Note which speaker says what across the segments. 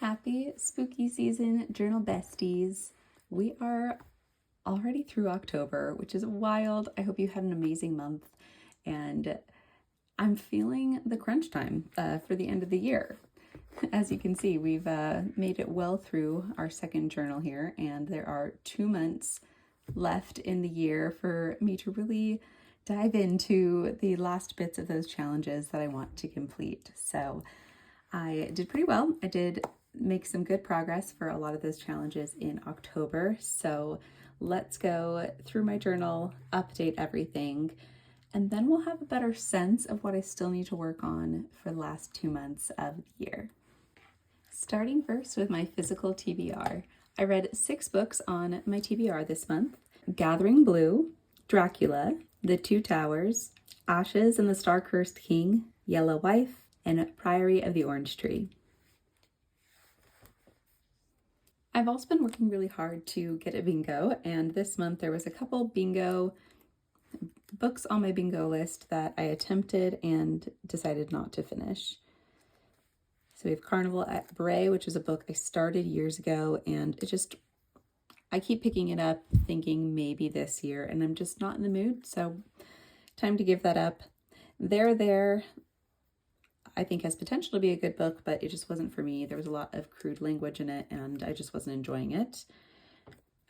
Speaker 1: Happy spooky season, journal besties. We are already through October, which is wild. I hope you had an amazing month, and I'm feeling the crunch time for the end of the year. As you can see, we've made it well through our second journal here, and there are 2 months left in the year for me to really dive into the last bits of those challenges that I want to complete. So I did pretty well. I did make some good progress for a lot of those challenges in October. So let's go through my journal, update everything, and then we'll have a better sense of what I still need to work on for the last 2 months of the year. Starting first with my physical TBR. I read 6 books on my TBR this month: Gathering Blue, Dracula, The Two Towers, Ashes and the Star-Cursed King, Yellow Wife, and Priory of the Orange Tree. I've also been working really hard to get a bingo, and this month there was a couple bingo books on my bingo list that I attempted and decided not to finish. So we have Carnival at Bray, which is a book I started years ago, and I keep picking it up thinking maybe this year, and I'm just not in the mood, so time to give that up. There, I think has potential to be a good book, but it just wasn't for me. There was a lot of crude language in it, and I just wasn't enjoying it.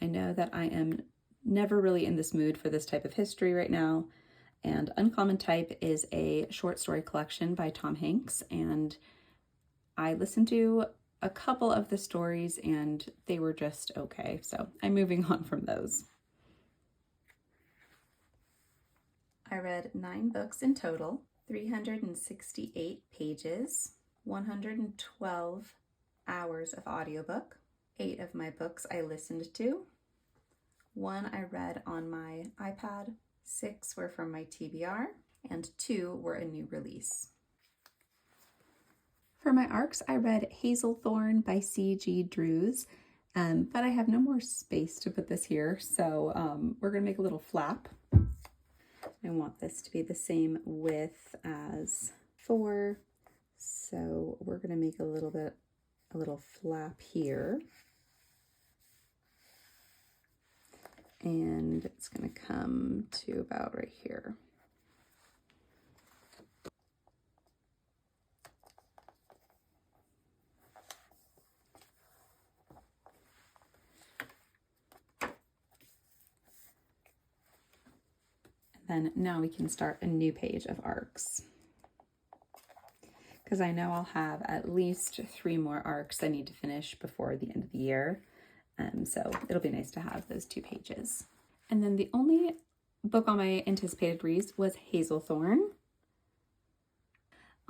Speaker 1: I know that I am never really in this mood for this type of history right now, and Uncommon Type is a short story collection by Tom Hanks, and I listened to a couple of the stories, and they were just okay, so I'm moving on from those. I read 9 books in total, 368 pages, 112 hours of audiobook. 8 of my books I listened to. 1 I read on my iPad, 6 were from my TBR, and 2 were a new release. For my ARCs, I read Hazelthornne by C.G. Drews, but I have no more space to put this here, so we're going to make a little flap. I want this to be the same width as 4, so we're going to make a little flap here, and it's going to come to about right here. Then now we can start a new page of ARCs, because I know I'll have at least 3 more ARCs I need to finish before the end of the year, so it'll be nice to have those 2 pages. And then the only book on my anticipated reads was Hazelthornne.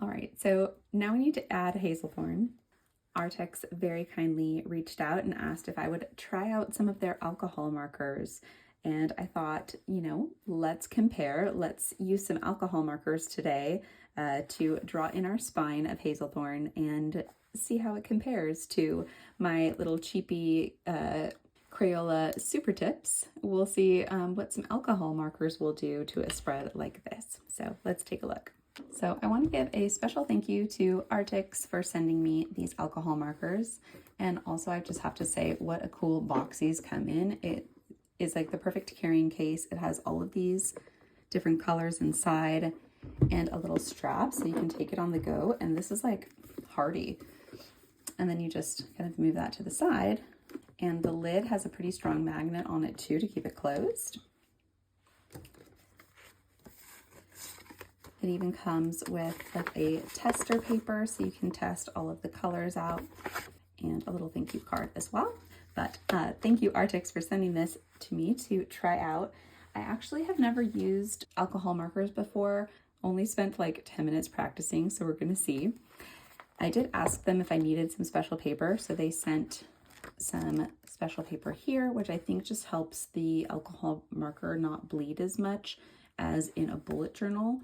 Speaker 1: All right, so now we need to add Hazelthornne. Arrtx very kindly reached out and asked if I would try out some of their alcohol markers. And I thought, let's compare. Let's use some alcohol markers today to draw in our spine of Hazelthornne and see how it compares to my little cheapy Crayola Super Tips. We'll see what some alcohol markers will do to a spread like this. So let's take a look. So I want to give a special thank you to Arrtx for sending me these alcohol markers. And also I just have to say what a cool box these come in. It is like the perfect carrying case. It has all of these different colors inside and a little strap so you can take it on the go, and this is like hardy. And then you just kind of move that to the side, and the lid has a pretty strong magnet on it too to keep it closed. It even comes with like a tester paper so you can test all of the colors out, and a little thank you card as well. But thank you, Arrtx, for sending this to me to try out. I actually have never used alcohol markers before, only spent like 10 minutes practicing, so we're gonna see. I did ask them if I needed some special paper, so they sent some special paper here, which I think just helps the alcohol marker not bleed as much as in a bullet journal.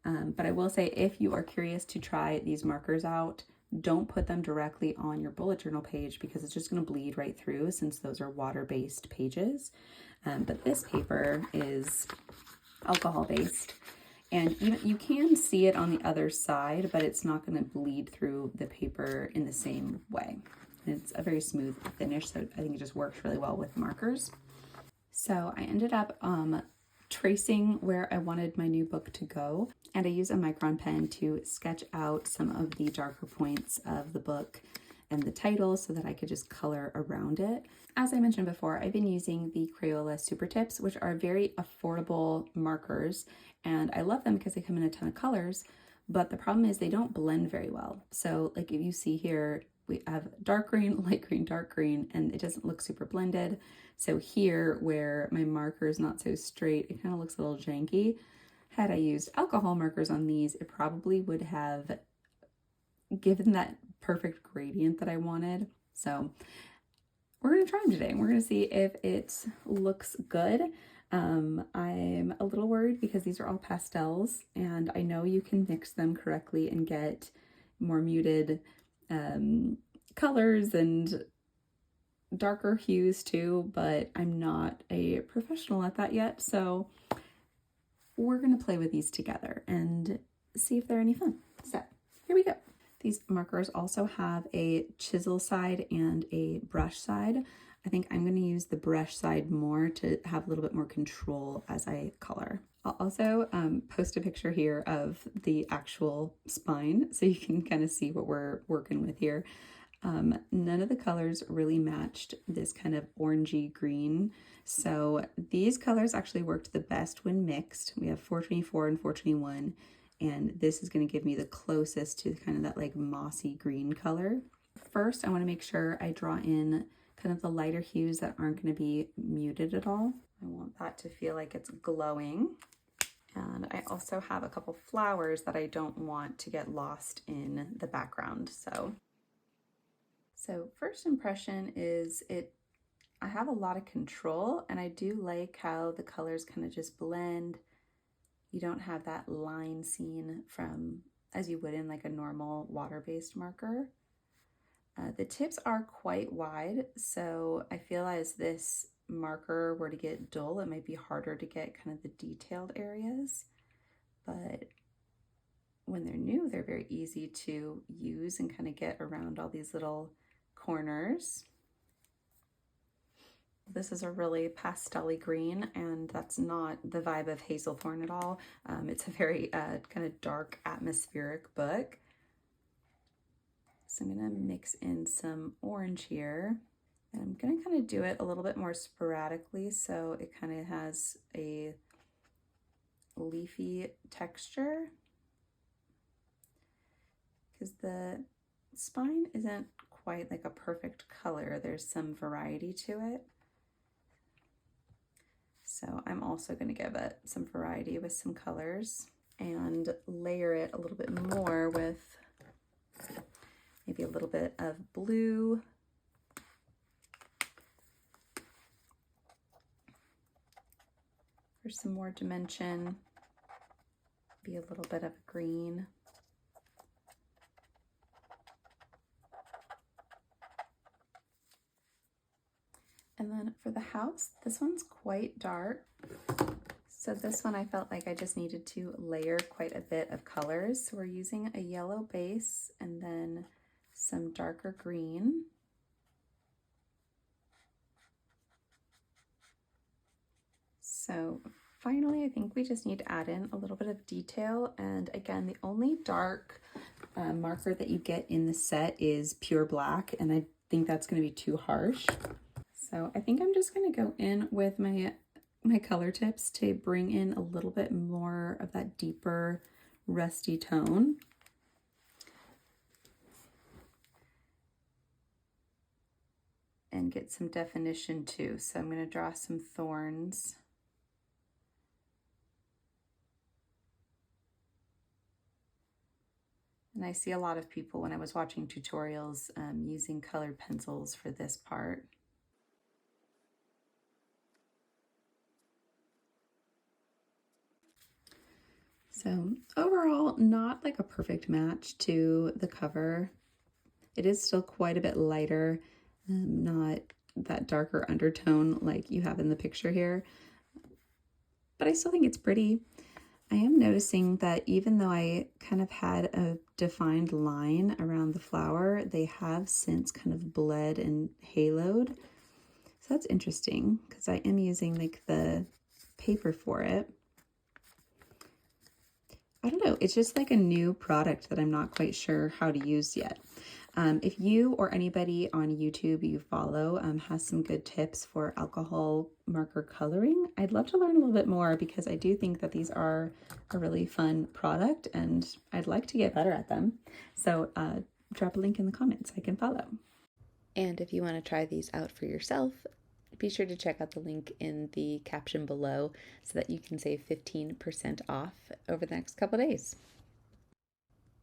Speaker 1: But I will say, if you are curious to try these markers out, don't put them directly on your bullet journal page because it's just going to bleed right through since those are water-based pages. But this paper is alcohol-based, And you can see it on the other side, but it's not going to bleed through the paper in the same way. And it's a very smooth finish, so I think it just works really well with markers. So I ended up tracing where I wanted my new book to go, and I used a micron pen to sketch out some of the darker points of the book and the title so that I could just color around it. As I mentioned before, I've been using the Crayola Super Tips, which are very affordable markers, and I love them because they come in a ton of colors, but the problem is they don't blend very well. So like if you see here, we have dark green, light green, dark green, and it doesn't look super blended. So here, where my marker is not so straight, it kind of looks a little janky. Had I used alcohol markers on these, it probably would have given that perfect gradient that I wanted. So we're gonna try them today and we're gonna see if it looks good. I'm a little worried because these are all pastels, and I know you can mix them correctly and get more muted colors and darker hues too, but I'm not a professional at that yet, so we're gonna play with these together and see if they're any fun. So here we go. These markers also have a chisel side and a brush side. I think I'm going to use the brush side more to have a little bit more control as I color. I'll also post a picture here of the actual spine so you can kind of see what we're working with here. None of the colors really matched this kind of orangey green. So these colors actually worked the best when mixed. We have 424 and 421. And this is going to give me the closest to kind of that like mossy green color. First, I want to make sure I draw in kind of the lighter hues that aren't going to be muted at all. I want that to feel like it's glowing. And I also have a couple flowers that I don't want to get lost in the background. So first impression is I have a lot of control, and I do like how the colors kind of just blend. You don't have that line seen from as you would in like a normal water-based marker. The tips are quite wide, so I feel as this marker were to get dull, it might be harder to get kind of the detailed areas. But when they're new, they're very easy to use and kind of get around all these little corners. This is a really pastel-y green, and that's not the vibe of Hazelthornne at all. It's a very kind of dark, atmospheric book. So I'm gonna mix in some orange here, and I'm gonna kind of do it a little bit more sporadically so it kind of has a leafy texture, because the spine isn't quite like a perfect color. There's some variety to it. So I'm also going to give it some variety with some colors and layer it a little bit more with maybe a little bit of blue. For some more dimension, be a little bit of green. And then for the house, this one's quite dark. So this one I felt like I just needed to layer quite a bit of colors. So we're using a yellow base and then some darker green. So finally, I think we just need to add in a little bit of detail. And again, the only dark marker that you get in the set is pure black, and I think that's going to be too harsh. So I think I'm just going to go in with my color tips to bring in a little bit more of that deeper rusty tone. And get some definition too. So I'm going to draw some thorns. And I see a lot of people when I was watching tutorials using colored pencils for this part. So overall, not like a perfect match to the cover. It is still quite a bit lighter, not that darker undertone like you have in the picture here, but I still think it's pretty. I am noticing that even though I kind of had a defined line around the flower, they have since kind of bled and haloed. So that's interesting because I am using like the paper for it. I don't know, it's just like a new product that I'm not quite sure how to use yet. If you or anybody on YouTube you follow has some good tips for alcohol marker coloring, I'd love to learn a little bit more because I do think that these are a really fun product and I'd like to get better at them. So drop a link in the comments so I can follow. And if you want to try these out for yourself, be sure to check out the link in the caption below so that you can save 15% off over the next couple days.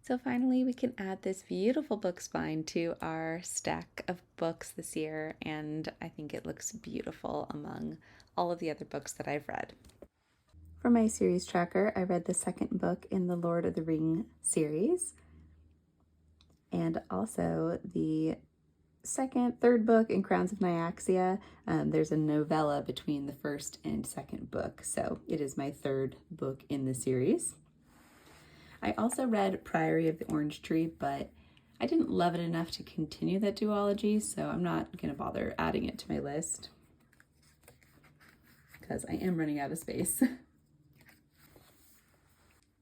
Speaker 1: So finally, we can add this beautiful book spine to our stack of books this year, and I think it looks beautiful among all of the other books that I've read. For my series tracker, I read the second book in the Lord of the Ring series, and also the third book in Crowns of Nyaxia. There's a novella between the first and second book, so it is my third book in the series. I also read Priory of the Orange Tree, but I didn't love it enough to continue that duology, so I'm not going to bother adding it to my list because I am running out of space.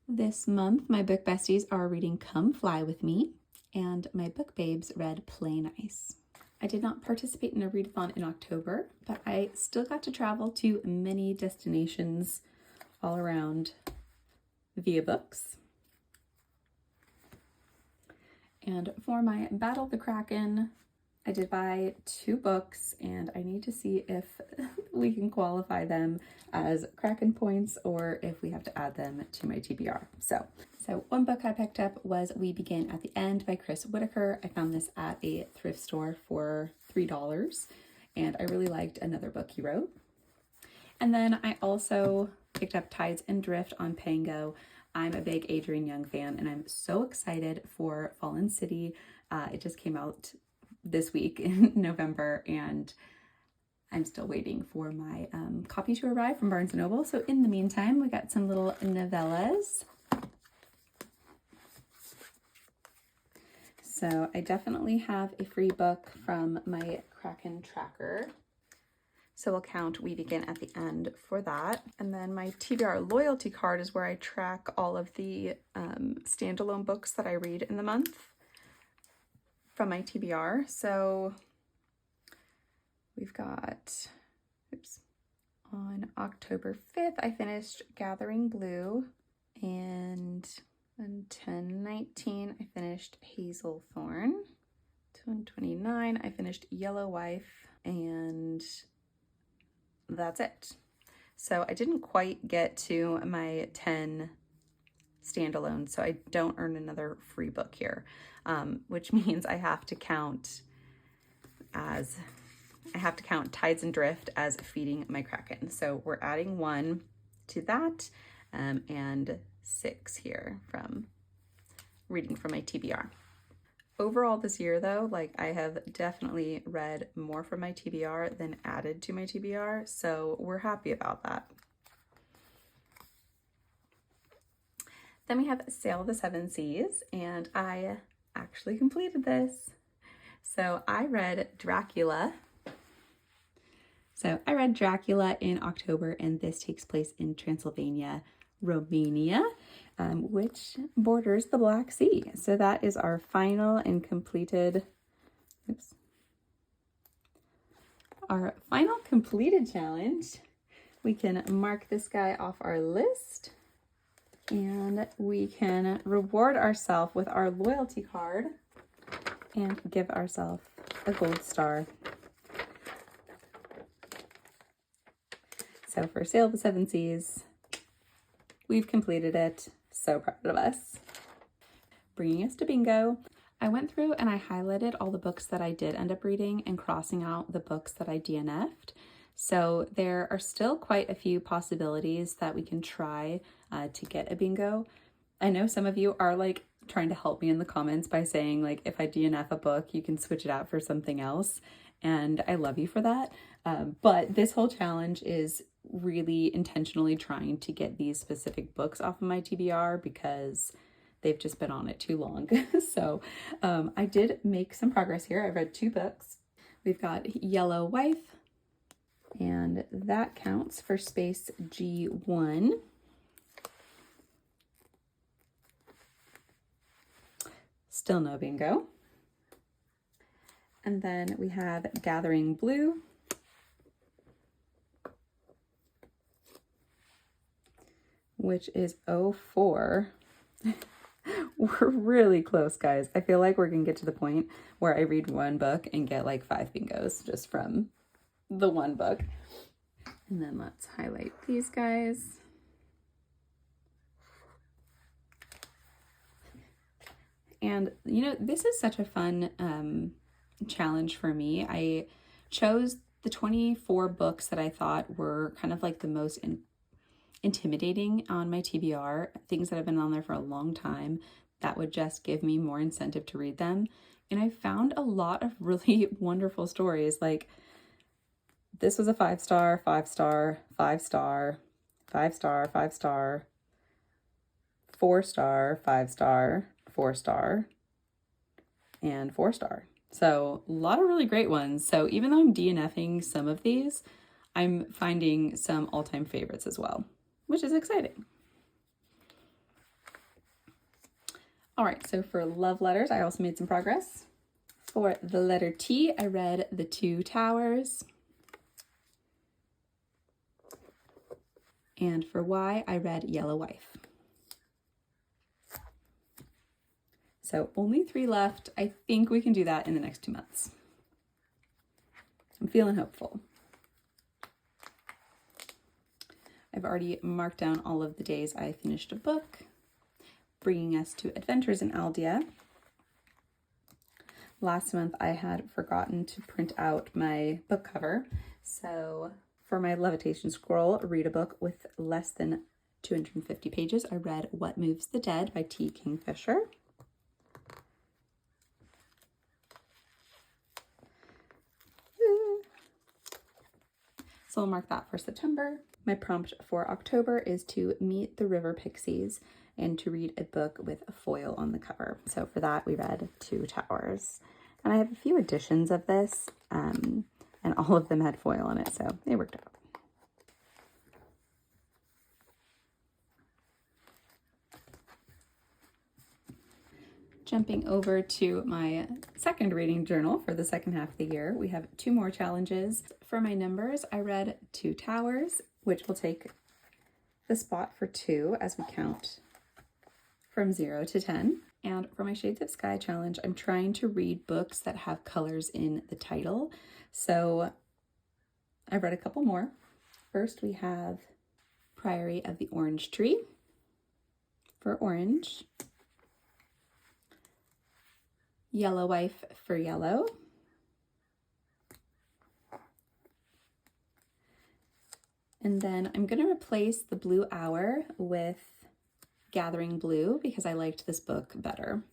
Speaker 1: This month, my book besties are reading Come Fly With Me, and my book babes read Play Nice. I did not participate in a readathon in October, but I still got to travel to many destinations all around via books. And for my Battle the Kraken, I did buy 2 books, and I need to see if we can qualify them as Kraken points or if we have to add them to my TBR. So one book I picked up was We Begin at the End by Chris Whitaker. I found this at a thrift store for $3, and I really liked another book he wrote. And then I also picked up Tides and Drift on Pango. I'm a big Adrienne Young fan, and I'm so excited for Fallen City. It just came out this week in November, and I'm still waiting for my copy to arrive from Barnes & Noble. So in the meantime, we got some little novellas. So I definitely have a free book from my Kraken tracker. So we'll count We Begin at the End for that. And then my TBR loyalty card is where I track all of the standalone books that I read in the month from my TBR. So we've got, on October 5th, I finished Gathering Blue, and on 10/19, I finished Hazelthornne. 10/29, I finished Yellow Wife, and that's it. So I didn't quite get to my 10 standalone, so I don't earn another free book here, which means I have to count Tides and Drift as feeding my Kraken. So we're adding 1 to that, and 6 here from reading from my TBR. Overall this year though, like I have definitely read more from my TBR than added to my TBR, so we're happy about that. Then we have Sail of the Seven Seas, and I actually completed this. So I read Dracula. In October, and this takes place in Transylvania, Romania, which borders the Black Sea. So that is our final and completed, our final completed challenge. We can mark this guy off our list, and we can reward ourselves with our loyalty card and give ourselves a gold star. So for Sail of the Seven Seas, we've completed it. So proud of us. Bringing us to bingo. I went through and I highlighted all the books that I did end up reading and crossing out the books that I DNF'd. So there are still quite a few possibilities that we can try to get a bingo. I know some of you are like trying to help me in the comments by saying like, if I DNF a book, you can switch it out for something else. And I love you for that. But this whole challenge is really intentionally trying to get these specific books off of my TBR because they've just been on it too long. So I did make some progress here. I read 2 books. We've got Yellow Wife, and that counts for space G1. Still no bingo. And then we have Gathering Blue, which is 04. We're really close, guys. I feel like we're gonna get to the point where I read one book and get like 5 bingos just from the one book. And then let's highlight these guys. And you know, this is such a fun challenge for me. I chose the 24 books that I thought were kind of like the most intimidating on my TBR, things that have been on there for a long time that would just give me more incentive to read them. And I found a lot of really wonderful stories. Like this was a 5-star, 5-star, 5-star, 5-star, 5-star, 4-star, 5-star, 4-star, and 4-star. So a lot of really great ones. So even though I'm DNFing some of these, I'm finding some all-time favorites as well, which is exciting. All right, so for love letters, I also made some progress. For the letter T, I read The Two Towers. And for Y, I read Yellow Wife. So only 3 left. I think we can do that in the next 2 months. I'm feeling hopeful. I've already marked down all of the days I finished a book, bringing us to Adventures in Aldea. Last month I had forgotten to print out my book cover. So for my Levitation Scroll, read a book with less than 250 pages, I read What Moves the Dead by T. Kingfisher. So I'll mark that for September. My prompt for October is to meet the river pixies and to read a book with a foil on the cover. So for that, we read Two Towers. And I have a few editions of this, and all of them had foil on it, so it worked out. Jumping over to my second reading journal for the second half of the year, we have 2 more challenges. For my numbers, I read Two Towers, which will take the spot for 2 as we count from 0 to 10. And for my Shades of Sky challenge, I'm trying to read books that have colors in the title. So I've read a couple more. First, we have Priory of the Orange Tree for orange. Yellow Wife for yellow. And then I'm going to replace the Blue Hour with Gathering Blue because I liked this book better.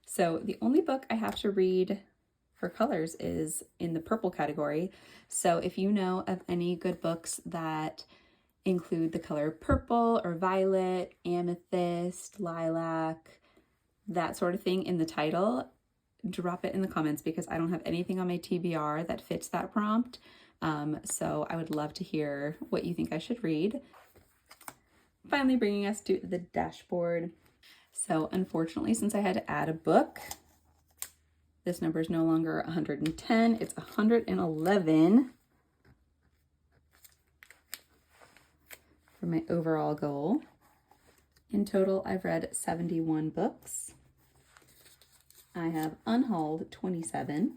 Speaker 1: So the only book I have to read for colors is in the purple category. So if you know of any good books that include the color purple or violet, amethyst, lilac, that sort of thing in the title, drop it in the comments because I don't have anything on my TBR that fits that prompt. So I would love to hear what you think I should read. Finally bringing us to the dashboard. So unfortunately, since I had to add a book, this number is no longer 110, it's 111. For my overall goal. In total, I've read 71 books. I have unhauled 27,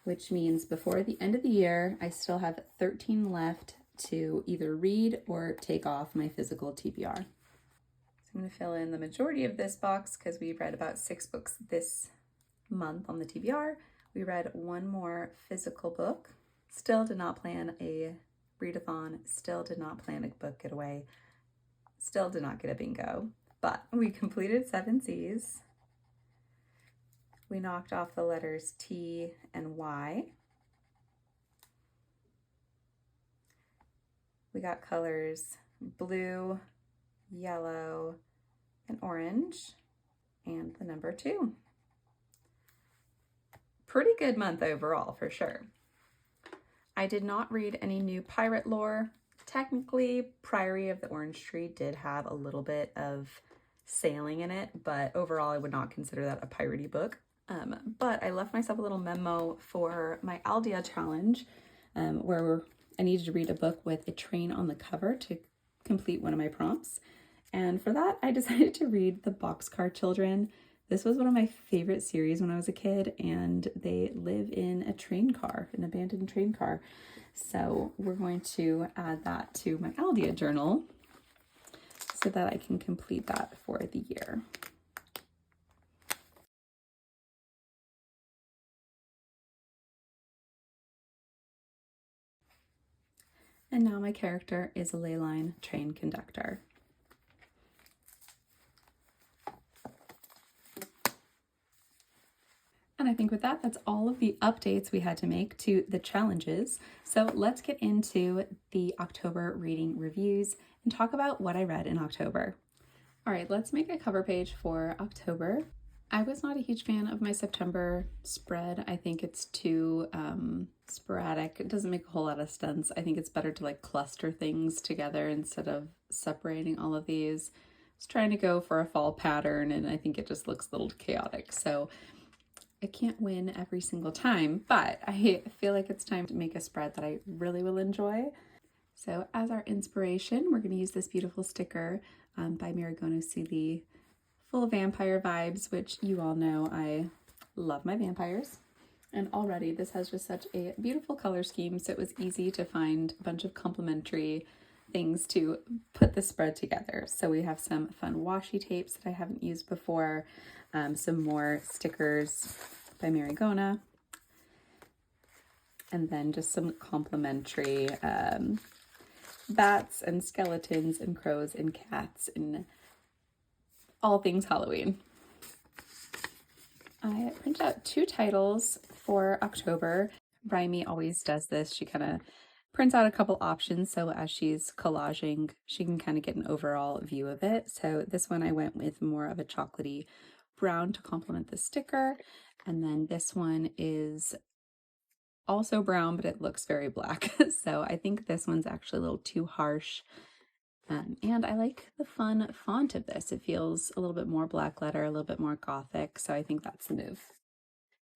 Speaker 1: which means before the end of the year, I still have 13 left to either read or take off my physical TBR. So I'm going to fill in the majority of this box because we read about 6 books this month on the TBR. We read 1 more physical book. Still did not plan a readathon, still did not plan a book getaway, still did not get a bingo, but we completed 7 C's. we knocked off the letters T and Y. We got colors blue, yellow, and orange, and the number 2. Pretty good month overall, for sure. I did not read any new pirate lore. Technically, Priory of the Orange Tree did have a little bit of sailing in it, but overall I would not consider that a piratey book. But I left myself a little memo for my Aldia challenge, where I needed to read a book with a train on the cover to complete one of my prompts. And for that, I decided to read The Boxcar Children. This was one of my favorite series when I was a kid, and they live in a train car, an abandoned train car. So we're going to add that to my Aldia journal so that I can complete that for the year. And now my character is a ley line train conductor. And I think with that, that's all of the updates we had to make to the challenges. So let's get into the October reading reviews and talk about what I read in October. All right, let's make a cover page for October. I was not a huge fan of my September spread. I think it's too sporadic. It doesn't make a whole lot of sense. I think it's better to like cluster things together instead of separating all of these. I was trying to go for a fall pattern, and I think it just looks a little chaotic. So I can't win every single time, but I feel like it's time to make a spread that I really will enjoy. So as our inspiration, we're going to use this beautiful sticker by Marigono Sealy, full of vampire vibes, which you all know I love my vampires. And already this has just such a beautiful color scheme, so it was easy to find a bunch of complementary things to put the spread together. So we have some fun washi tapes that I haven't used before, some more stickers by Marigona, and then just some complementary bats and skeletons and crows and cats and all things Halloween. I printed out 2 titles for October. Raimi always does this. She kind of prints out a couple options, so as she's collaging, she can kind of get an overall view of it. So this one I went with more of a chocolatey brown to complement the sticker, and then this one is also brown, but it looks very black. So I think this one's actually a little too harsh. And I like the fun font of this. It feels a little bit more black letter, a little bit more gothic, so I think that's the move.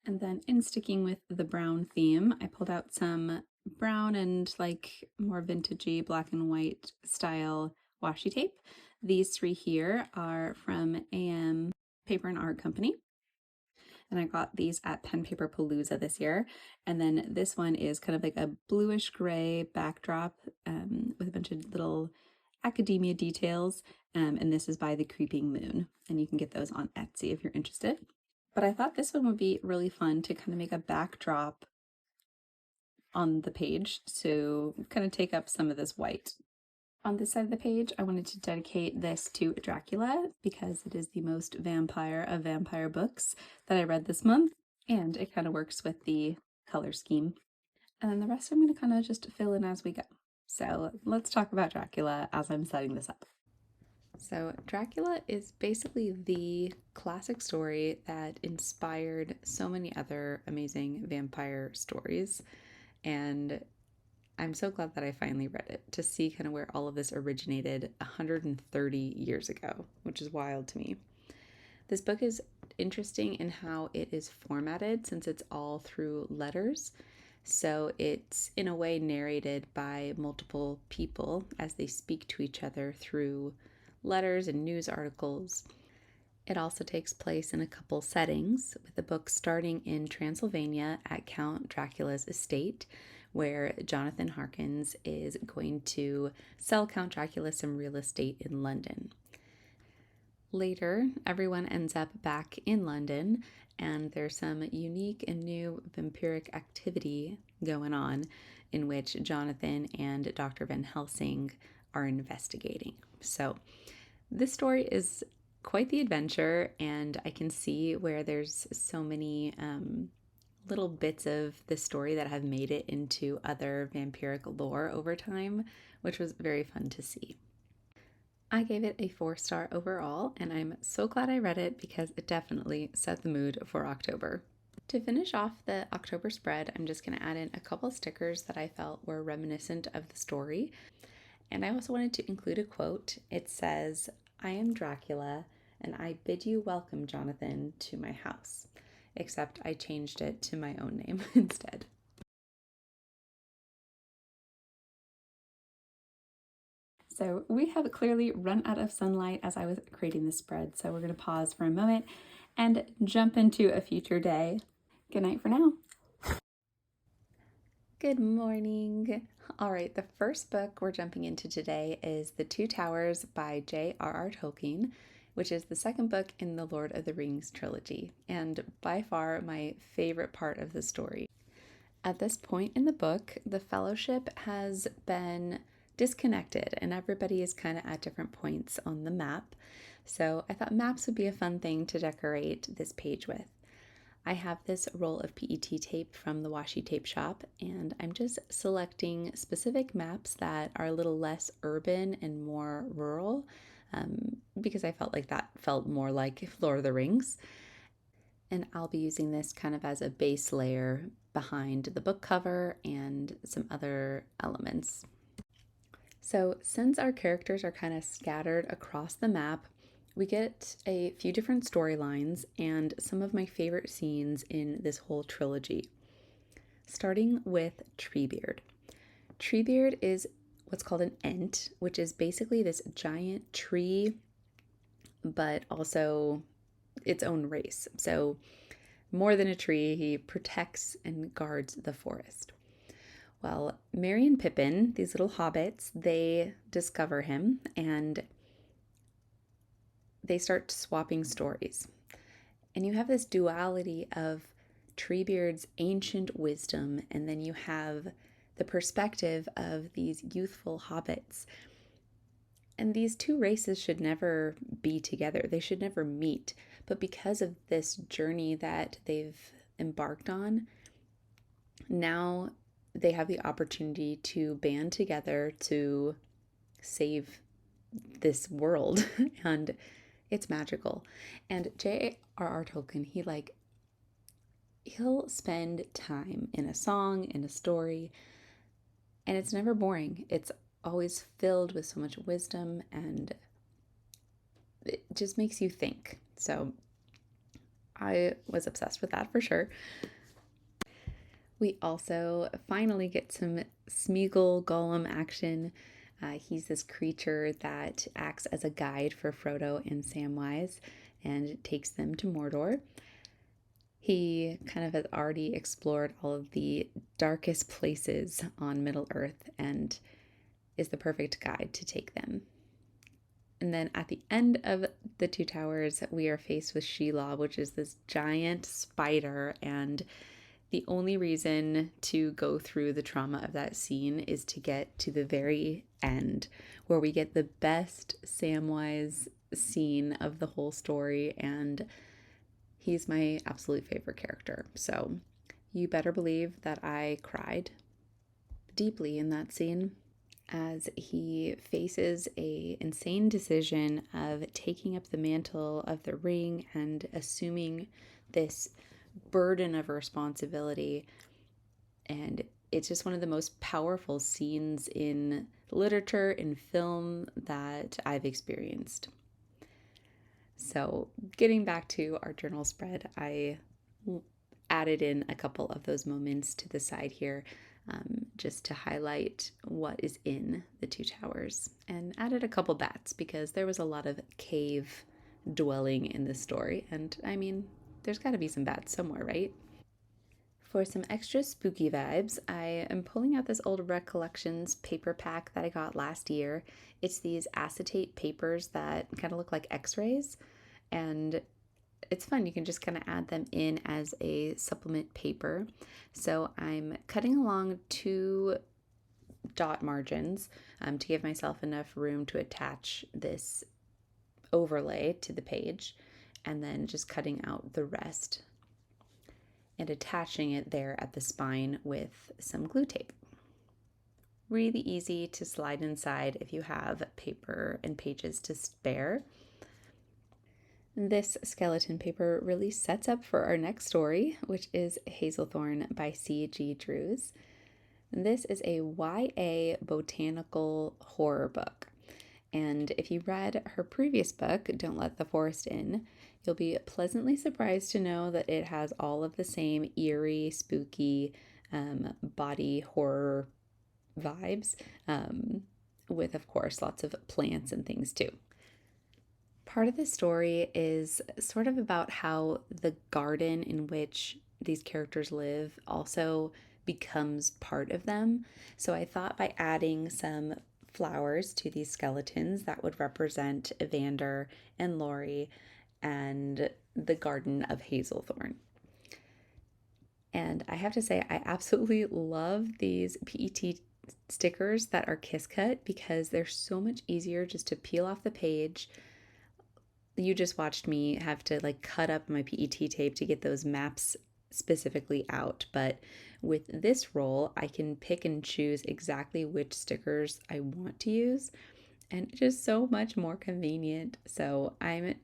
Speaker 1: And then in sticking with the brown theme, I pulled out some brown and like more vintagey black and white style washi tape. These 3 here are from AM Paper and Art Company, and I got these at Pen Paper Palooza this year. And then this one is kind of like a bluish gray backdrop with a bunch of little academia details, and this is by The Creeping Moon, and you can get those on Etsy if you're interested. But I thought this one would be really fun to kind of make a backdrop on the page to kind of take up some of this white. On this side of the page, I wanted to dedicate this to Dracula because it is the most vampire of vampire books that I read this month, and it kind of works with the color scheme. And then the rest I'm going to kind of just fill in as we go. So let's talk about Dracula as I'm setting this up. So Dracula is basically the classic story that inspired so many other amazing vampire stories, and I'm so glad that I finally read it to see kind of where all of this originated 130 years ago, which is wild to me. This book is interesting in how it is formatted since it's all through letters. So it's in a way narrated by multiple people as they speak to each other through letters and news articles. It also takes place in a couple settings, with the book starting in Transylvania at Count Dracula's estate, where Jonathan Harkins is going to sell Count Dracula some real estate in London. Later, everyone ends up back in London, and there's some unique and new vampiric activity going on in which Jonathan and Dr. Van Helsing are investigating. So this story is quite the adventure, and I can see where there's so many little bits of the story that have made it into other vampiric lore over time, which was very fun to see. I gave it a 4-star overall, and I'm so glad I read it because it definitely set the mood for October. To finish off the October spread, I'm just going to add in a couple stickers that I felt were reminiscent of the story. And I also wanted to include a quote. It says, "I am Dracula, and I bid you welcome, Jonathan, to my house." Except I changed it to my own name instead. So we have clearly run out of sunlight as I was creating this spread, so we're going to pause for a moment and jump into a future day. Good night for now. Good morning. All right, the first book we're jumping into today is The Two Towers by J.R.R. Tolkien, which is the second book in the Lord of the Rings trilogy, and by far my favorite part of the story. At this point in the book, the Fellowship has been disconnected and everybody is kind of at different points on the map. So I thought maps would be a fun thing to decorate this page with. I have this roll of PET tape from the Washi tape shop, and I'm just selecting specific maps that are a little less urban and more rural, because I felt like that felt more like Lord of the Rings. And I'll be using this kind of as a base layer behind the book cover and some other elements. So since our characters are kind of scattered across the map, we get a few different storylines and some of my favorite scenes in this whole trilogy. Starting with Treebeard. Treebeard is what's called an Ent, which is basically this giant tree, but also its own race. So more than a tree, he protects and guards the forest. Well, Merry and Pippin, these little hobbits, they discover him and they start swapping stories. And you have this duality of Treebeard's ancient wisdom, and then you have the perspective of these youthful hobbits. And these two races should never be together. They should never meet. But because of this journey that they've embarked on, now they have the opportunity to band together to save this world. And it's magical. And J.R.R. Tolkien, he'll spend time in a song, in a story, and it's never boring. It's always filled with so much wisdom, and it just makes you think. So I was obsessed with that for sure. We also finally get some Smeagol Gollum action. He's this creature that acts as a guide for Frodo and Samwise and takes them to Mordor. He kind of has already explored all of the darkest places on Middle-earth and is the perfect guide to take them. And then at the end of the Two Towers, we are faced with Shelob, which is this giant spider, and the only reason to go through the trauma of that scene is to get to the very end, where we get the best Samwise scene of the whole story, and he's my absolute favorite character. So you better believe that I cried deeply in that scene as he faces a insane decision of taking up the mantle of the ring and assuming this burden of responsibility. And it's just one of the most powerful scenes in literature and film that I've experienced. So getting back to our journal spread, I added in a couple of those moments to the side here, just to highlight what is in the Two Towers, and added a couple bats because there was a lot of cave dwelling in this story, and I mean, there's got to be some bats somewhere, right? For some extra spooky vibes, I am pulling out this old Recollections paper pack that I got last year. It's these acetate papers that kind of look like x-rays, and it's fun. You can just kind of add them in as a supplement paper. So I'm cutting along 2 dot margins to give myself enough room to attach this overlay to the page and then just cutting out the rest and attaching it there at the spine with some glue tape. Really easy to slide inside if you have paper and pages to spare. This skeleton paper really sets up for our next story, which is Hazelthornne by C.G. Drews. This is a YA botanical horror book. And if you read her previous book, Don't Let the Forest In, you'll be pleasantly surprised to know that it has all of the same eerie, spooky, body horror vibes, with, of course, lots of plants and things too. Part of the story is sort of about how the garden in which these characters live also becomes part of them. So I thought by adding some flowers to these skeletons that would represent Evander and Laurie and the Garden of Hazelthornne. And I have to say, I absolutely love these PET stickers that are kiss cut because they're so much easier just to peel off the page. You just watched me have to like cut up my PET tape to get those maps specifically out. But with this roll, I can pick and choose exactly which stickers I want to use. And it's just so much more convenient. So I'm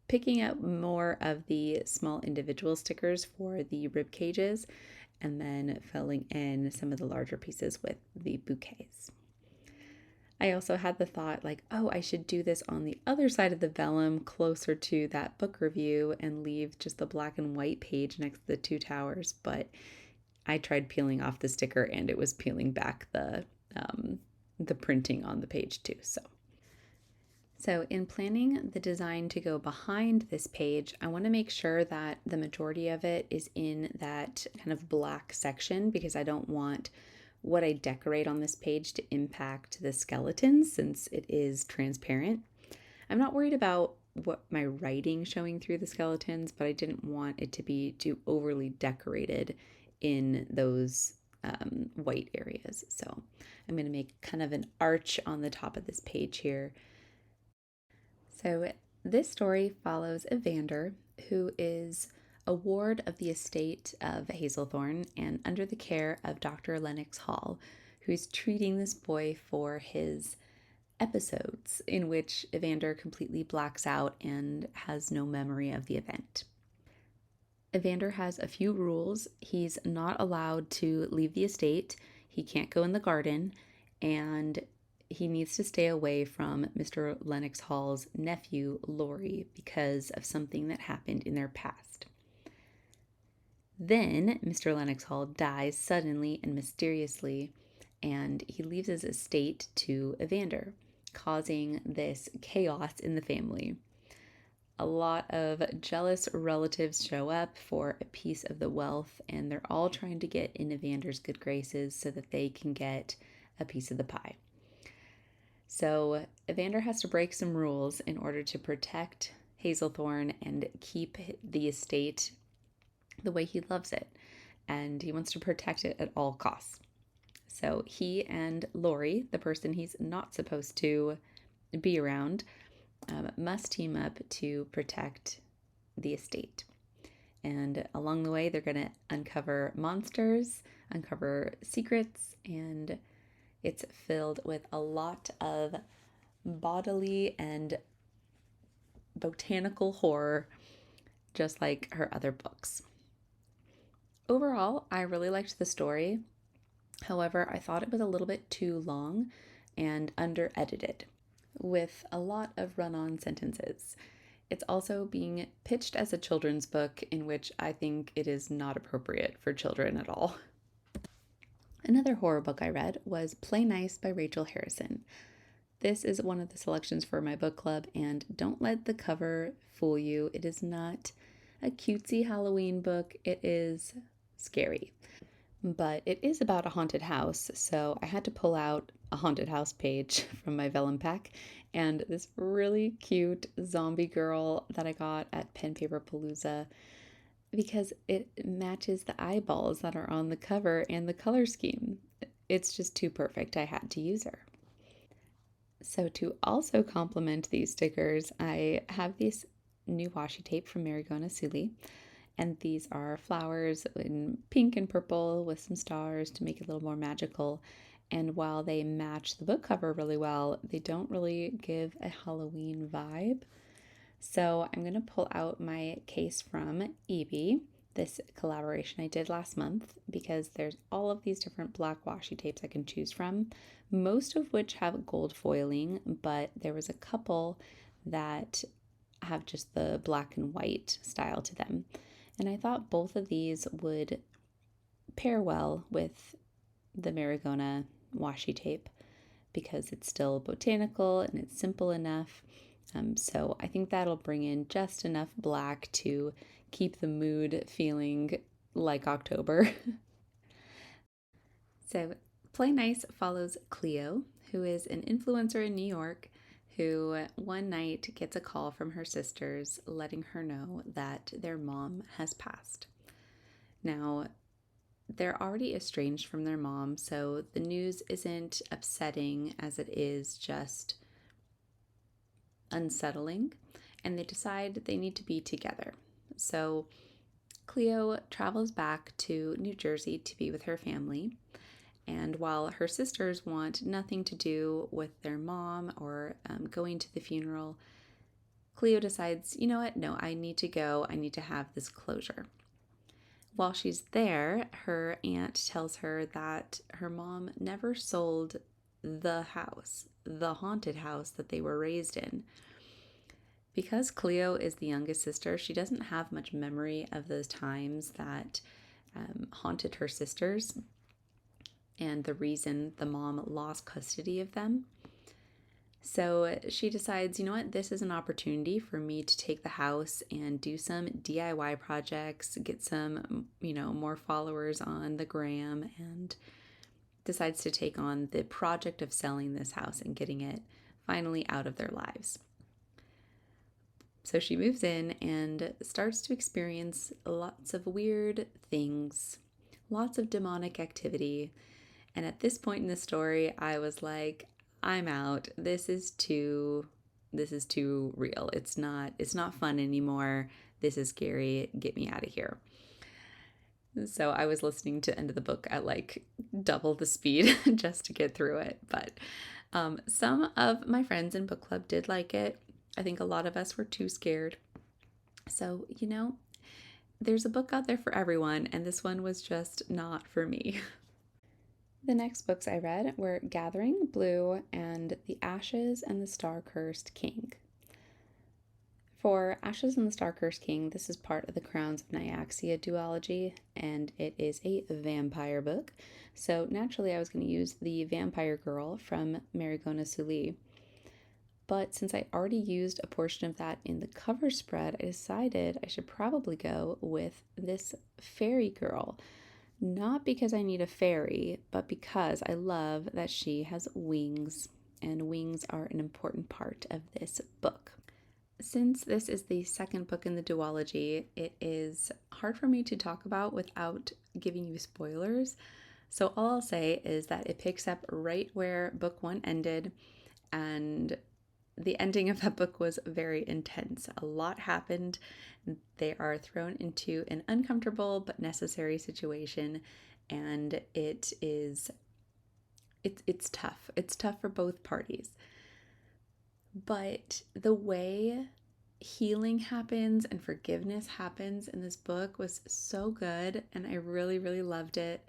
Speaker 1: picking up more of the small individual stickers for the rib cages and then filling in some of the larger pieces with the bouquets. I also had the thought like, oh, I should do this on the other side of the vellum closer to that book review and leave just the black and white page next to the two towers. But I tried peeling off the sticker and it was peeling back the printing on the page too. So in planning the design to go behind this page, I want to make sure that the majority of it is in that kind of black section because I don't want what I decorate on this page to impact the skeletons since it is transparent. I'm not worried about what my writing showing through the skeletons, but I didn't want it to be too overly decorated in those white areas. So I'm going to make kind of an arch on the top of this page here. So this story follows Evander, who is a ward of the estate of Hazelthornne and under the care of Dr. Lennox Hall, who's treating this boy for his episodes in which Evander completely blacks out and has no memory of the event. Evander has a few rules. He's not allowed to leave the estate, he can't go in the garden, and he needs to stay away from Mr. Lennox Hall's nephew, Laurie, because of something that happened in their past. Then Mr. Lennox Hall dies suddenly and mysteriously, and he leaves his estate to Evander, causing this chaos in the family. A lot of jealous relatives show up for a piece of the wealth, and they're all trying to get in Evander's good graces so that they can get a piece of the pie. So Evander has to break some rules in order to protect Hazelthornne and keep the estate the way he loves it, and he wants to protect it at all costs. So he and Laurie, the person he's not supposed to be around, must team up to protect the estate. And along the way, they're going to uncover monsters, uncover secrets, and it's filled with a lot of bodily and botanical horror, just like her other books. Overall, I really liked the story. However, I thought it was a little bit too long and under-edited, with a lot of run-on sentences. It's also being pitched as a children's book, in which I think it is not appropriate for children at all. Another horror book I read was Play Nice by Rachel Harrison. This is one of the selections for my book club, and don't let the cover fool you. It is not a cutesy Halloween book. It is scary. But it is about a haunted house, so I had to pull out a haunted house page from my vellum pack and this really cute zombie girl that I got at Pen Paper Palooza because it matches the eyeballs that are on the cover and the color scheme. It's just too perfect. I had to use her. So to also complement these stickers, I have this new washi tape from Marigona Suli, and these are flowers in pink and purple with some stars to make it a little more magical. And while they match the book cover really well, they don't really give a Halloween vibe. So I'm going to pull out my case from IEEBEE, this collaboration I did last month, because there's all of these different black washi tapes I can choose from, most of which have gold foiling, but there was a couple that have just the black and white style to them. And I thought both of these would pair well with the Marigona washi tape because it's still botanical and it's simple enough. So I think that'll bring in just enough black to keep the mood feeling like October. So Play Nice follows Cleo, who is an influencer in New York who one night gets a call from her sisters letting her know that their mom has passed. Now, they're already estranged from their mom, so the news isn't upsetting as it is just unsettling, and they decide they need to be together. So Cleo travels back to New Jersey to be with her family, and while her sisters want nothing to do with their mom or going to the funeral, Cleo decides, you know what, no, I need to go, I need to have this closure. While she's there, her aunt tells her that her mom never sold the house, the haunted house that they were raised in. Because Cleo is the youngest sister, she doesn't have much memory of those times that haunted her sisters and the reason the mom lost custody of them. So she decides, you know what, this is an opportunity for me to take the house and do some DIY projects, get some, more followers on the gram, and decides to take on the project of selling this house and getting it finally out of their lives. So she moves in and starts to experience lots of weird things, lots of demonic activity. And at this point in the story, I was like, I'm out. This is too real. It's not fun anymore. This is scary. Get me out of here. So I was listening to end of the book at like double the speed just to get through it. But some of my friends in book club did like it. I think a lot of us were too scared. So, there's a book out there for everyone, and this one was just not for me. The next books I read were Gathering Blue and The Ashes and the Star-Cursed King. For Ashes and the Star-Cursed King, this is part of the Crowns of Nyaxia duology, and it is a vampire book. So naturally I was going to use the Vampire Girl from Marigona Suli. But since I already used a portion of that in the cover spread, I decided I should probably go with this Fairy Girl. Not because I need a fairy, but because I love that she has wings, and wings are an important part of this book. Since this is the second book in the duology, it is hard for me to talk about without giving you spoilers. So all I'll say is that it picks up right where book one ended, and the ending of that book was very intense. A lot happened. They are thrown into an uncomfortable but necessary situation, and it's tough. It's tough for both parties. But the way healing happens and forgiveness happens in this book was so good, and I really, really loved it.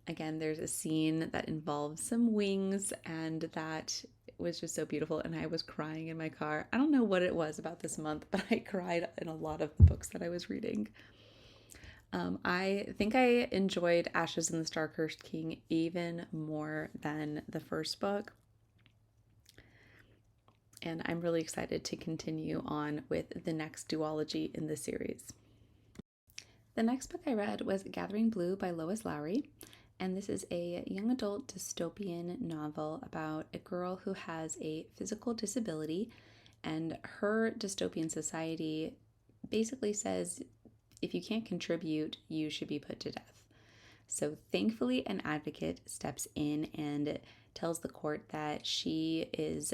Speaker 1: Again, there's a scene that involves some wings, and that was just so beautiful, and I was crying in my car. I don't know what it was about this month, but I cried in a lot of the books that I was reading. I think I enjoyed Ashes and the Star-Cursed King even more than the first book, and I'm really excited to continue on with the next duology in the series. The next book I read was Gathering Blue by Lois Lowry, and this is a young adult dystopian novel about a girl who has a physical disability, and her dystopian society basically says if you can't contribute, you should be put to death. So thankfully, an advocate steps in and tells the court that she is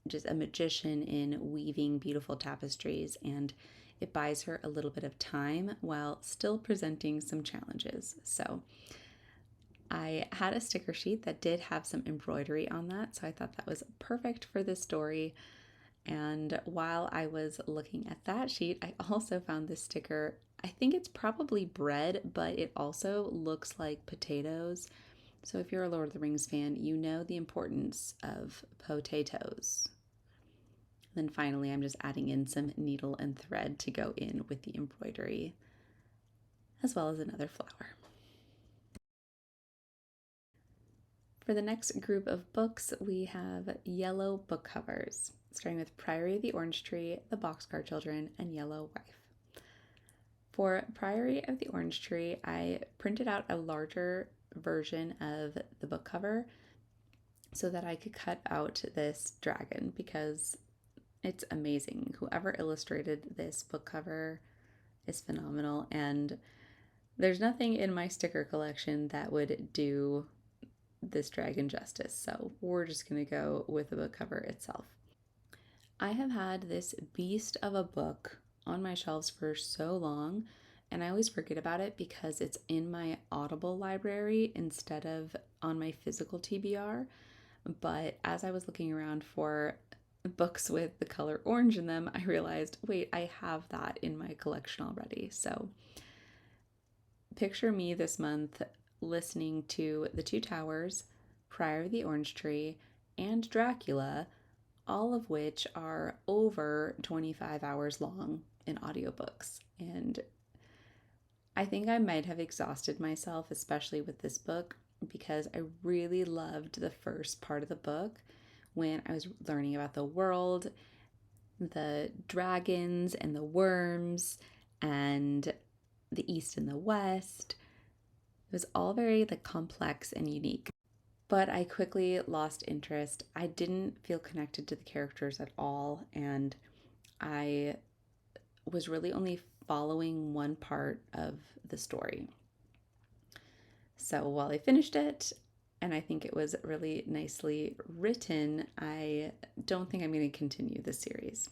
Speaker 1: just a magician in weaving beautiful tapestries, and it buys her a little bit of time while still presenting some challenges. So I had a sticker sheet that did have some embroidery on that, so I thought that was perfect for this story. And while I was looking at that sheet, I also found this sticker. I think it's probably bread, but it also looks like potatoes. So if you're a Lord of the Rings fan, you know the importance of potatoes. Then finally, I'm just adding in some needle and thread to go in with the embroidery, as well as another flower. For the next group of books, we have yellow book covers, starting with Priory of the Orange Tree, The Boxcar Children, and Yellow Wife. For Priory of the Orange Tree, I printed out a larger version of the book cover so that I could cut out this dragon because it's amazing. Whoever illustrated this book cover is phenomenal, and there's nothing in my sticker collection that would do this dragon justice, so we're just gonna go with the book cover itself. I have had this beast of a book on my shelves for so long, and I always forget about it because it's in my Audible library instead of on my physical TBR. But as I was looking around for books with the color orange in them, I realized, wait, I have that in my collection already. So picture me this month listening to The Two Towers, Priory of the Orange Tree, and Dracula, all of which are over 25 hours long in audiobooks. And I think I might have exhausted myself, especially with this book, because I really loved the first part of the book when I was learning about the world, the dragons and the worms, and the East and the West. It was all very complex and unique. But I quickly lost interest. I didn't feel connected to the characters at all, and I was really only following one part of the story. So while I finished it, and I think it was really nicely written, I don't think I'm going to continue the series.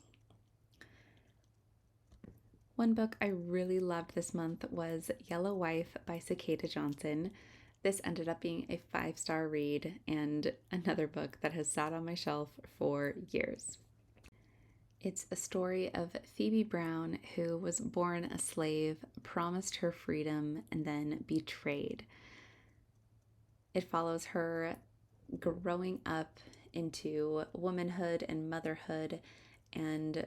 Speaker 1: One book I really loved this month was Yellow Wife by Cicada Johnson. This ended up being a 5-star read and another book that has sat on my shelf for years. It's a story of Phoebe Brown, who was born a slave, promised her freedom, and then betrayed. It follows her growing up into womanhood and motherhood, and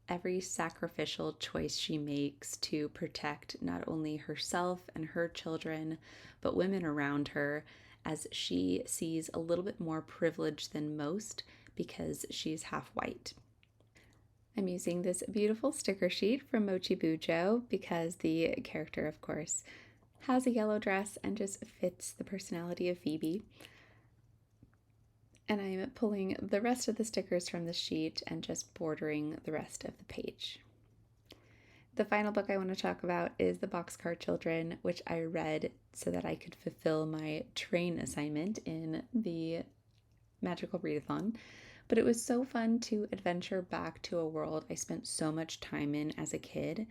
Speaker 1: every sacrificial choice she makes to protect not only herself and her children, but women around her, as she sees a little bit more privilege than most because she's half white. I'm using this beautiful sticker sheet from Mochi Bujo because the character, of course, has a yellow dress and just fits the personality of Phoebe. And I'm pulling the rest of the stickers from the sheet and just bordering the rest of the page. The final book I want to talk about is The Boxcar Children, which I read so that I could fulfill my train assignment in the Magical Readathon. But it was so fun to adventure back to a world I spent so much time in as a kid.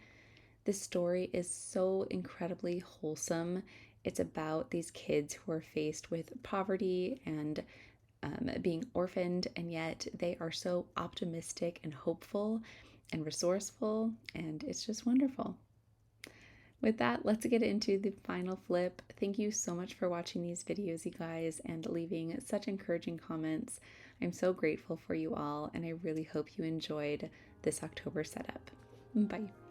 Speaker 1: This story is so incredibly wholesome. It's about these kids who are faced with poverty and being orphaned, and yet they are so optimistic and hopeful and resourceful, and it's just wonderful. With that, let's get into the final flip. Thank you so much for watching these videos, you guys, and leaving such encouraging comments. I'm so grateful for you all, and I really hope you enjoyed this October setup. Bye.